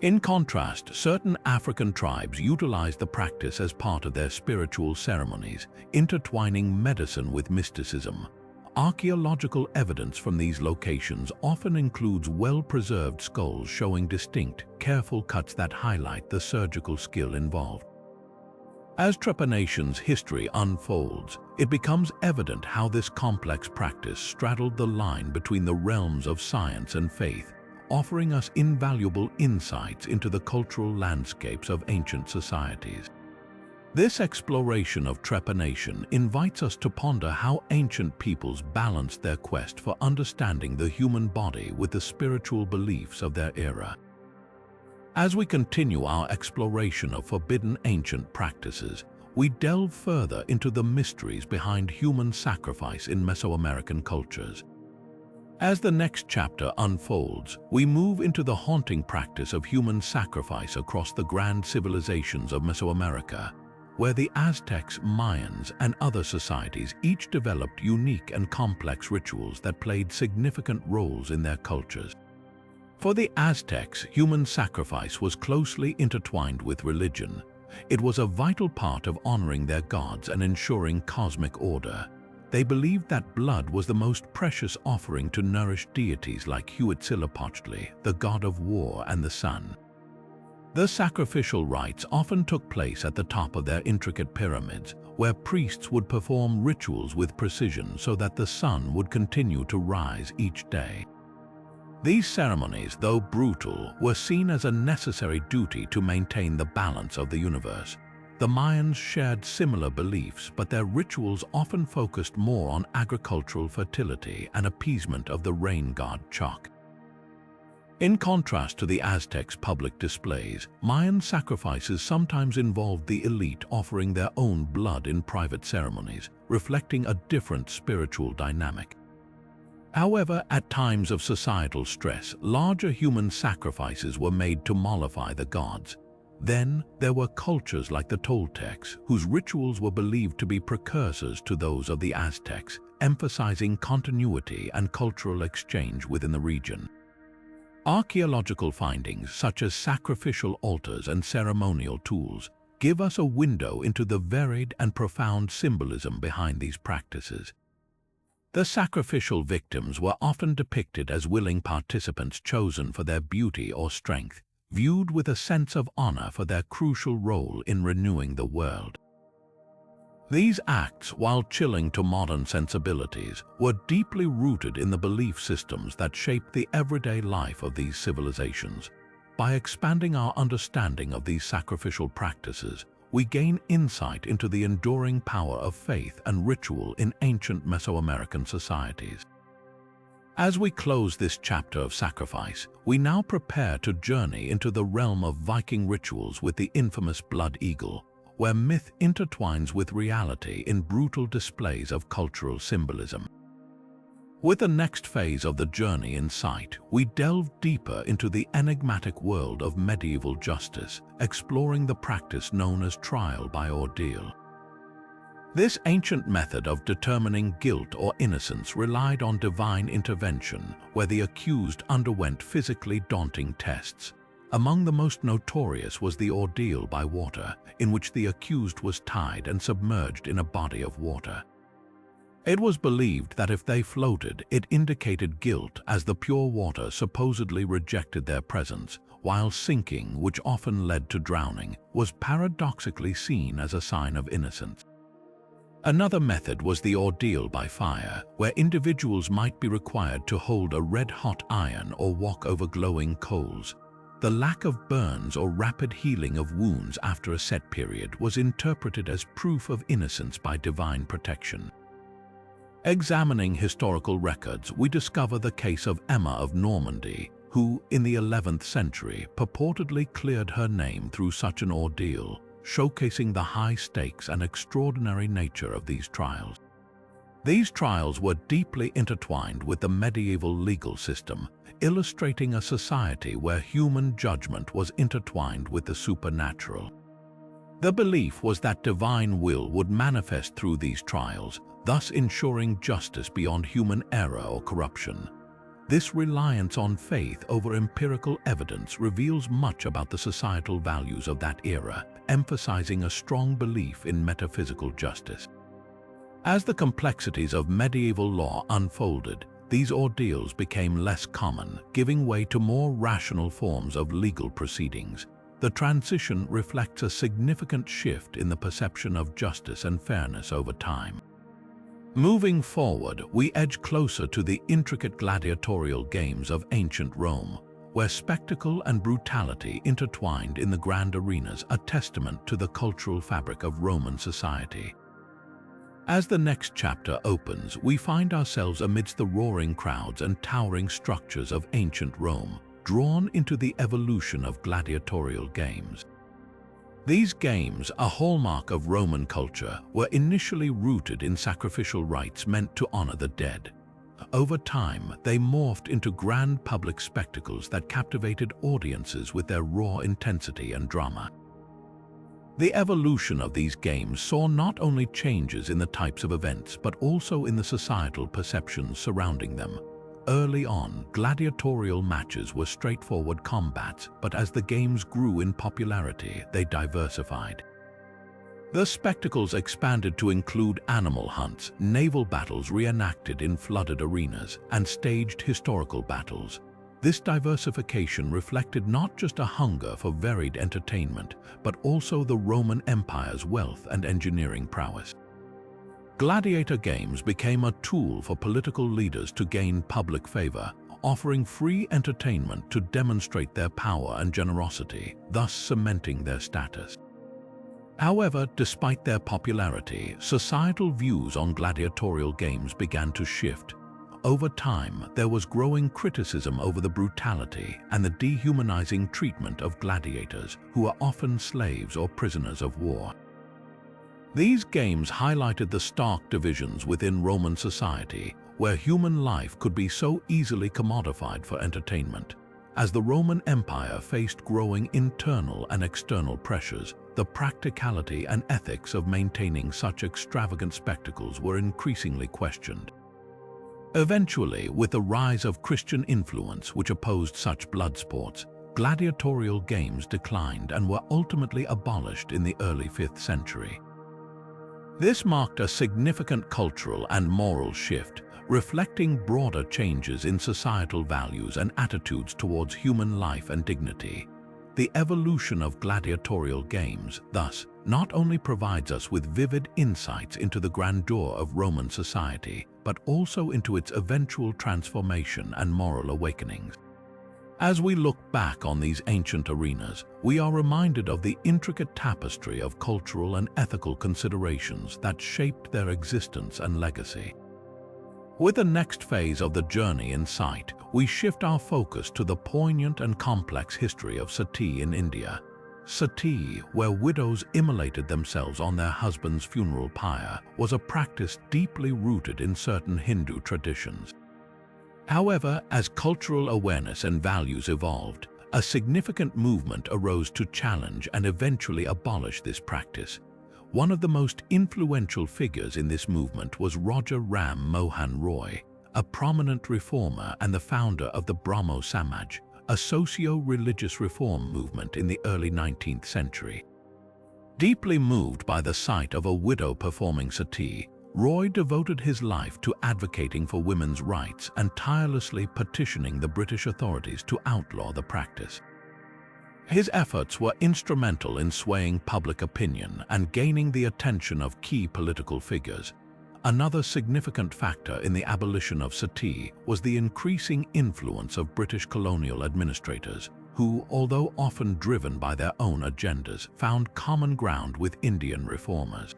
In contrast, certain African tribes utilized the practice as part of their spiritual ceremonies, intertwining medicine with mysticism. Archaeological evidence from these locations often includes well-preserved skulls showing distinct, careful cuts that highlight the surgical skill involved. As trepanation's history unfolds, it becomes evident how this complex practice straddled the line between the realms of science and faith, offering us invaluable insights into the cultural landscapes of ancient societies. This exploration of trepanation invites us to ponder how ancient peoples balanced their quest for understanding the human body with the spiritual beliefs of their era. As we continue our exploration of forbidden ancient practices, we delve further into the mysteries behind human sacrifice in Mesoamerican cultures. As the next chapter unfolds, we move into the haunting practice of human sacrifice across the grand civilizations of Mesoamerica, where the Aztecs, Mayans, and other societies each developed unique and complex rituals that played significant roles in their cultures. For the Aztecs, human sacrifice was closely intertwined with religion. It was a vital part of honoring their gods and ensuring cosmic order. They believed that blood was the most precious offering to nourish deities like Huitzilopochtli, the god of war and the sun. The sacrificial rites often took place at the top of their intricate pyramids, where priests would perform rituals with precision so that the sun would continue to rise each day. These ceremonies, though brutal, were seen as a necessary duty to maintain the balance of the universe. The Mayans shared similar beliefs, but their rituals often focused more on agricultural fertility and appeasement of the rain god Chak. In contrast to the Aztecs' public displays, Mayan sacrifices sometimes involved the elite offering their own blood in private ceremonies, reflecting a different spiritual dynamic. However, at times of societal stress, larger human sacrifices were made to mollify the gods. Then, there were cultures like the Toltecs, whose rituals were believed to be precursors to those of the Aztecs, emphasizing continuity and cultural exchange within the region. Archaeological findings, such as sacrificial altars and ceremonial tools, give us a window into the varied and profound symbolism behind these practices. The sacrificial victims were often depicted as willing participants chosen for their beauty or strength, viewed with a sense of honor for their crucial role in renewing the world. These acts, while chilling to modern sensibilities, were deeply rooted in the belief systems that shaped the everyday life of these civilizations. By expanding our understanding of these sacrificial practices, we gain insight into the enduring power of faith and ritual in ancient Mesoamerican societies. As we close this chapter of sacrifice, we now prepare to journey into the realm of Viking rituals with the infamous Blood Eagle, where myth intertwines with reality in brutal displays of cultural symbolism. With the next phase of the journey in sight, we delve deeper into the enigmatic world of medieval justice, exploring the practice known as trial by ordeal. This ancient method of determining guilt or innocence relied on divine intervention, where the accused underwent physically daunting tests. Among the most notorious was the ordeal by water, in which the accused was tied and submerged in a body of water. It was believed that if they floated, it indicated guilt, as the pure water supposedly rejected their presence, while sinking, which often led to drowning, was paradoxically seen as a sign of innocence. Another method was the ordeal by fire, where individuals might be required to hold a red-hot iron or walk over glowing coals. The lack of burns or rapid healing of wounds after a set period was interpreted as proof of innocence by divine protection. Examining historical records, we discover the case of Emma of Normandy, who, in the 11th century, purportedly cleared her name through such an ordeal, showcasing the high stakes and extraordinary nature of these trials. These trials were deeply intertwined with the medieval legal system, illustrating a society where human judgment was intertwined with the supernatural. The belief was that divine will would manifest through these trials, thus ensuring justice beyond human error or corruption. This reliance on faith over empirical evidence reveals much about the societal values of that era, emphasizing a strong belief in metaphysical justice. As the complexities of medieval law unfolded, these ordeals became less common, giving way to more rational forms of legal proceedings. The transition reflects a significant shift in the perception of justice and fairness over time. Moving forward, we edge closer to the intricate gladiatorial games of ancient Rome, where spectacle and brutality intertwined in the grand arenas, a testament to the cultural fabric of Roman society. As the next chapter opens, we find ourselves amidst the roaring crowds and towering structures of ancient Rome, drawn into the evolution of gladiatorial games. These games, a hallmark of Roman culture, were initially rooted in sacrificial rites meant to honor the dead. Over time, they morphed into grand public spectacles that captivated audiences with their raw intensity and drama. The evolution of these games saw not only changes in the types of events, but also in the societal perceptions surrounding them. Early on, gladiatorial matches were straightforward combats, but as the games grew in popularity, they diversified. The spectacles expanded to include animal hunts, naval battles reenacted in flooded arenas, and staged historical battles. This diversification reflected not just a hunger for varied entertainment, but also the Roman Empire's wealth and engineering prowess. Gladiator games became a tool for political leaders to gain public favor, offering free entertainment to demonstrate their power and generosity, thus cementing their status. However, despite their popularity, societal views on gladiatorial games began to shift. Over time, there was growing criticism over the brutality and the dehumanizing treatment of gladiators, who are often slaves or prisoners of war. These games highlighted the stark divisions within Roman society, where human life could be so easily commodified for entertainment. As the Roman Empire faced growing internal and external pressures, the practicality and ethics of maintaining such extravagant spectacles were increasingly questioned. Eventually, with the rise of Christian influence which opposed such blood sports, gladiatorial games declined and were ultimately abolished in the early 5th century. This marked a significant cultural and moral shift, reflecting broader changes in societal values and attitudes towards human life and dignity. The evolution of gladiatorial games, thus, not only provides us with vivid insights into the grandeur of Roman society, but also into its eventual transformation and moral awakenings. As we look back on these ancient arenas, we are reminded of the intricate tapestry of cultural and ethical considerations that shaped their existence and legacy. With the next phase of the journey in sight, we shift our focus to the poignant and complex history of Sati in India. Sati, where widows immolated themselves on their husband's funeral pyre, was a practice deeply rooted in certain Hindu traditions. However, as cultural awareness and values evolved, a significant movement arose to challenge and eventually abolish this practice. One of the most influential figures in this movement was Raja Ram Mohan Roy, a prominent reformer and the founder of the Brahmo Samaj, a socio-religious reform movement in the early 19th century. Deeply moved by the sight of a widow performing sati, Roy devoted his life to advocating for women's rights and tirelessly petitioning the British authorities to outlaw the practice. His efforts were instrumental in swaying public opinion and gaining the attention of key political figures. Another significant factor in the abolition of sati was the increasing influence of British colonial administrators, who, although often driven by their own agendas, found common ground with Indian reformers.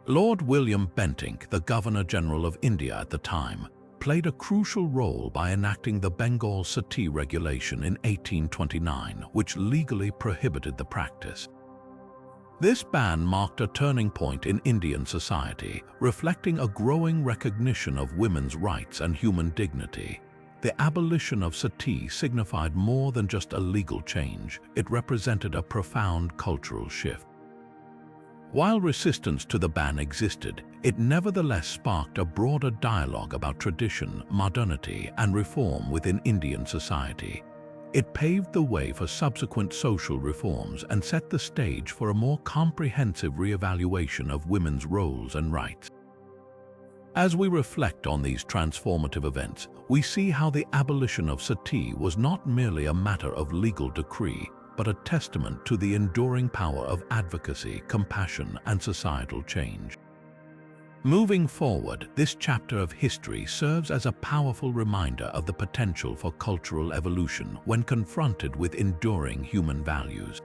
Lord William Bentinck, the Governor-General of India at the time, played a crucial role by enacting the Bengal Sati Regulation in 1829, which legally prohibited the practice. This ban marked a turning point in Indian society, reflecting a growing recognition of women's rights and human dignity. The abolition of sati signified more than just a legal change; it represented a profound cultural shift. While resistance to the ban existed, it nevertheless sparked a broader dialogue about tradition, modernity, and reform within Indian society. It paved the way for subsequent social reforms and set the stage for a more comprehensive re-evaluation of women's roles and rights. As we reflect on these transformative events, we see how the abolition of sati was not merely a matter of legal decree, but a testament to the enduring power of advocacy, compassion, and societal change. Moving forward, this chapter of history serves as a powerful reminder of the potential for cultural evolution when confronted with enduring human values.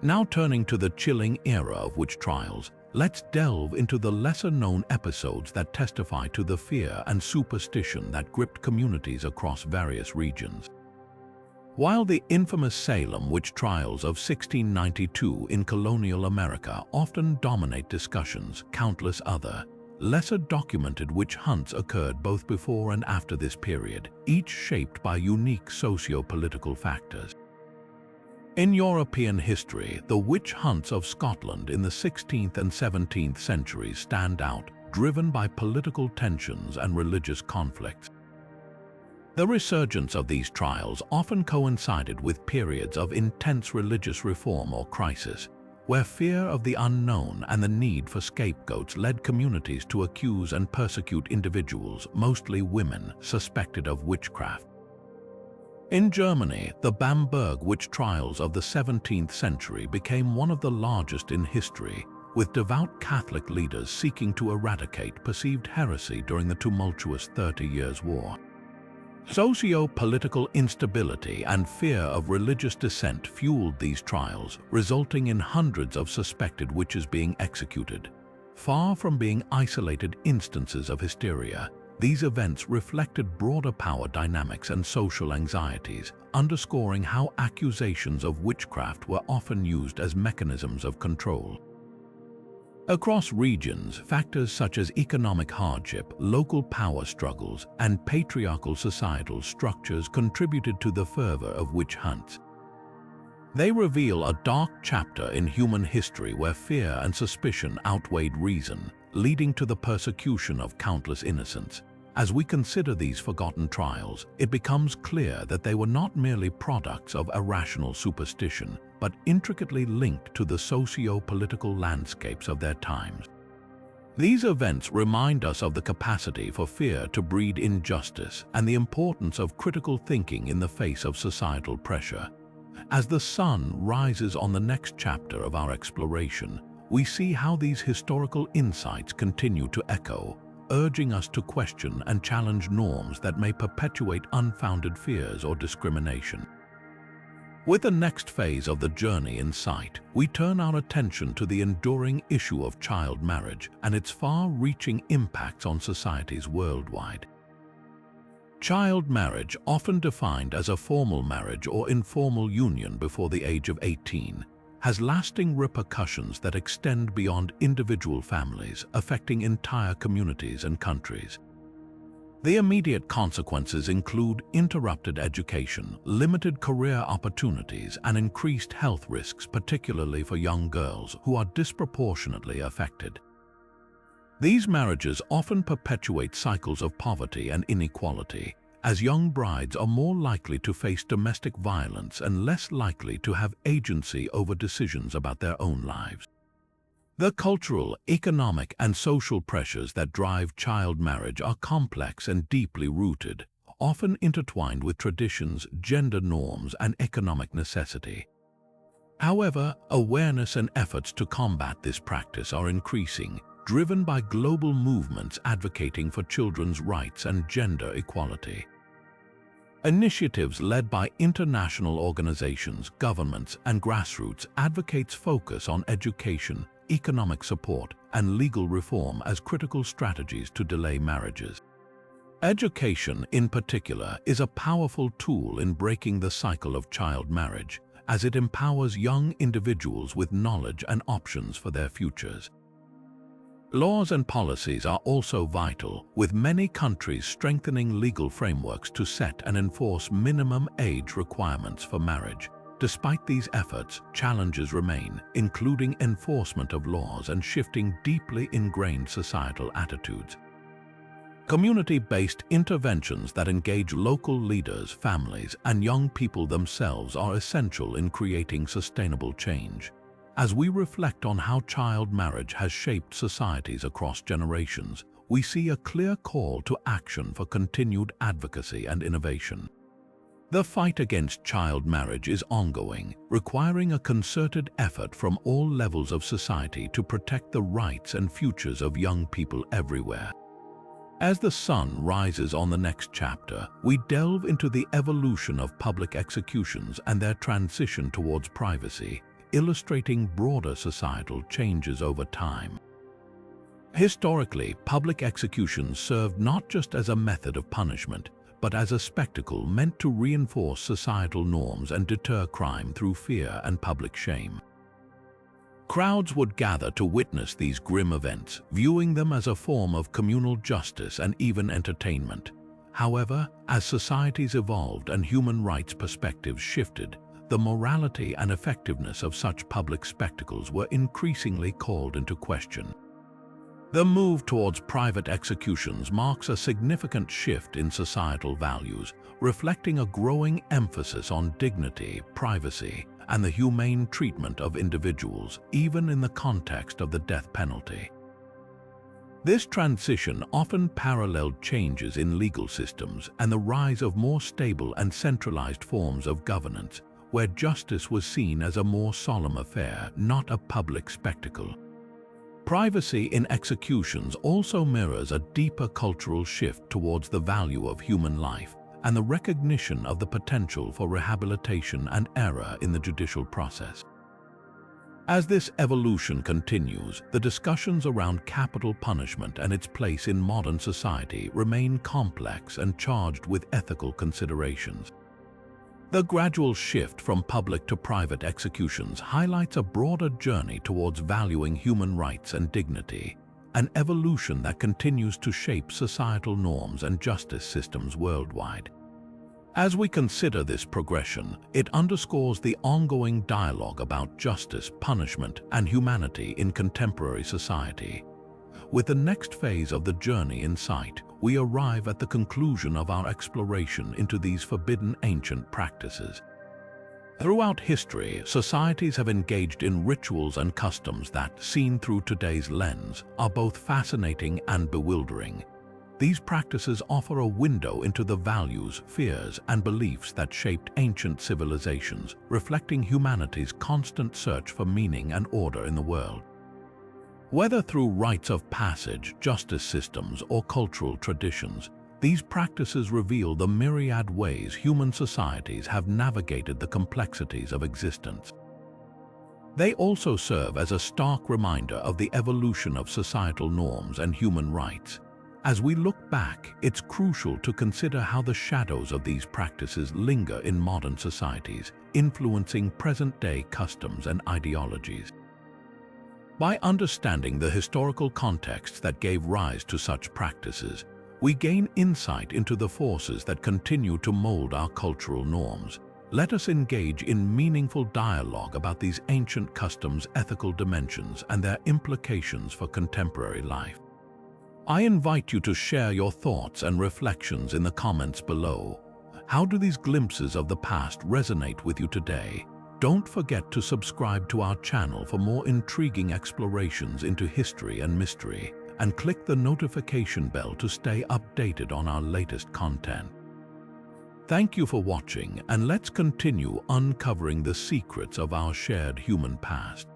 Now turning to the chilling era of witch trials, let's delve into the lesser-known episodes that testify to the fear and superstition that gripped communities across various regions. While the infamous Salem witch trials of 1692 in colonial America often dominate discussions, countless other, lesser-documented witch hunts occurred both before and after this period, each shaped by unique socio-political factors. In European history, the witch hunts of Scotland in the 16th and 17th centuries stand out, driven by political tensions and religious conflicts. The resurgence of these trials often coincided with periods of intense religious reform or crisis, where fear of the unknown and the need for scapegoats led communities to accuse and persecute individuals, mostly women, suspected of witchcraft. In Germany, the Bamberg witch trials of the 17th century became one of the largest in history, with devout Catholic leaders seeking to eradicate perceived heresy during the tumultuous 30 Years' War. Socio-political instability and fear of religious dissent fueled these trials, resulting in hundreds of suspected witches being executed. Far from being isolated instances of hysteria, these events reflected broader power dynamics and social anxieties, underscoring how accusations of witchcraft were often used as mechanisms of control. Across regions, factors such as economic hardship, local power struggles, and patriarchal societal structures contributed to the fervor of witch hunts. They reveal a dark chapter in human history where fear and suspicion outweighed reason, leading to the persecution of countless innocents. As we consider these forgotten trials, it becomes clear that they were not merely products of irrational superstition, but intricately linked to the socio-political landscapes of their times. These events remind us of the capacity for fear to breed injustice and the importance of critical thinking in the face of societal pressure. As the sun rises on the next chapter of our exploration, we see how these historical insights continue to echo, urging us to question and challenge norms that may perpetuate unfounded fears or discrimination. With the next phase of the journey in sight, we turn our attention to the enduring issue of child marriage and its far-reaching impacts on societies worldwide. Child marriage, often defined as a formal marriage or informal union before the age of 18, has lasting repercussions that extend beyond individual families, affecting entire communities and countries. The immediate consequences include interrupted education, limited career opportunities, and increased health risks, particularly for young girls who are disproportionately affected. These marriages often perpetuate cycles of poverty and inequality, as young brides are more likely to face domestic violence and less likely to have agency over decisions about their own lives. The cultural, economic, and social pressures that drive child marriage are complex and deeply rooted, often intertwined with traditions, gender norms, and economic necessity. However, awareness and efforts to combat this practice are increasing, driven by global movements advocating for children's rights and gender equality. Initiatives led by international organizations, governments, and grassroots advocates focus on education, economic support, and legal reform as critical strategies to delay marriages. Education, in particular, is a powerful tool in breaking the cycle of child marriage, as it empowers young individuals with knowledge and options for their futures. Laws and policies are also vital, with many countries strengthening legal frameworks to set and enforce minimum age requirements for marriage. Despite these efforts, challenges remain, including enforcement of laws and shifting deeply ingrained societal attitudes. Community-based interventions that engage local leaders, families, and young people themselves are essential in creating sustainable change. As we reflect on how child marriage has shaped societies across generations, we see a clear call to action for continued advocacy and innovation. The fight against child marriage is ongoing, requiring a concerted effort from all levels of society to protect the rights and futures of young people everywhere. As the sun rises on the next chapter, we delve into the evolution of public executions and their transition towards privacy, illustrating broader societal changes over time. Historically, public executions served not just as a method of punishment, but as a spectacle meant to reinforce societal norms and deter crime through fear and public shame. Crowds would gather to witness these grim events, viewing them as a form of communal justice and even entertainment. However, as societies evolved and human rights perspectives shifted, the morality and effectiveness of such public spectacles were increasingly called into question. The move towards private executions marks a significant shift in societal values, reflecting a growing emphasis on dignity, privacy, and the humane treatment of individuals, even in the context of the death penalty. This transition often paralleled changes in legal systems and the rise of more stable and centralized forms of governance, where justice was seen as a more solemn affair, not a public spectacle. Privacy in executions also mirrors a deeper cultural shift towards the value of human life and the recognition of the potential for rehabilitation and error in the judicial process. As this evolution continues, the discussions around capital punishment and its place in modern society remain complex and charged with ethical considerations. The gradual shift from public to private executions highlights a broader journey towards valuing human rights and dignity, an evolution that continues to shape societal norms and justice systems worldwide. As we consider this progression, it underscores the ongoing dialogue about justice, punishment, and humanity in contemporary society. With the next phase of the journey in sight, we arrive at the conclusion of our exploration into these forbidden ancient practices. Throughout history, societies have engaged in rituals and customs that, seen through today's lens, are both fascinating and bewildering. These practices offer a window into the values, fears, and beliefs that shaped ancient civilizations, reflecting humanity's constant search for meaning and order in the world. Whether through rites of passage, justice systems, or cultural traditions, these practices reveal the myriad ways human societies have navigated the complexities of existence. They also serve as a stark reminder of the evolution of societal norms and human rights. As we look back, it's crucial to consider how the shadows of these practices linger in modern societies, influencing present-day customs and ideologies. By understanding the historical context that gave rise to such practices, we gain insight into the forces that continue to mold our cultural norms. Let us engage in meaningful dialogue about these ancient customs' ethical dimensions and their implications for contemporary life. I invite you to share your thoughts and reflections in the comments below. How do these glimpses of the past resonate with you today? Don't forget to subscribe to our channel for more intriguing explorations into history and mystery, and click the notification bell to stay updated on our latest content. Thank you for watching, and let's continue uncovering the secrets of our shared human past.